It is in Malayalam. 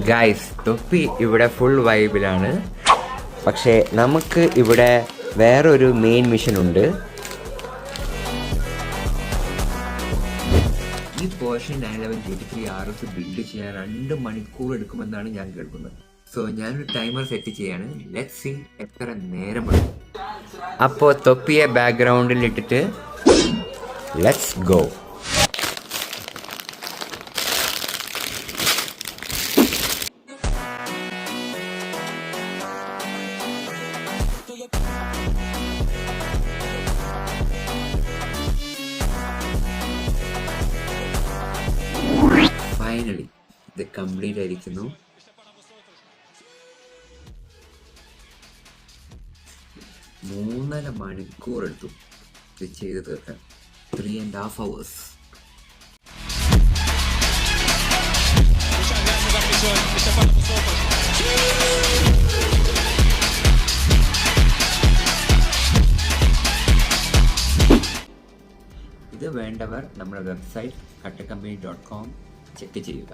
ഗൈസ്, തൊപ്പി ഇവിടെ ഫുൾ വൈബിലാണ്. പക്ഷേ നമുക്ക് ഇവിടെ വേറൊരു മെയിൻ മിഷൻ ഉണ്ട്. ഈ പോർഷൻ 911 RS ബിൽഡ് ചെയ്യാൻ 2 മണിക്കൂർ എടുക്കുമെന്നാണ് ഞാൻ കേൾക്കുന്നത്. സോ ഞാനൊരു ടൈമർ സെറ്റ് ചെയ്യാണ്. ലെറ്റ്സ് സീ എത്ര നേരം എടുക്കും. അപ്പോൾ തൊപ്പിയെ ബാക്ക്ഗ്രൗണ്ടിൽ ഇട്ടിട്ട് ലെറ്റ്സ് ഗോ. ഫൈനലി ഇത് കംപ്ലീറ്റ് ആയിരിക്കുന്നു. മൂന്നര മണിക്കൂർ എടുത്തു ഇത് ചെയ്ത് തീർക്കാൻ. 3.5 hours. ഇത് വേണ്ടവർ നമ്മുടെ വെബ്സൈറ്റ് kattacompany.com ചെക്ക് ചെയ്യുക.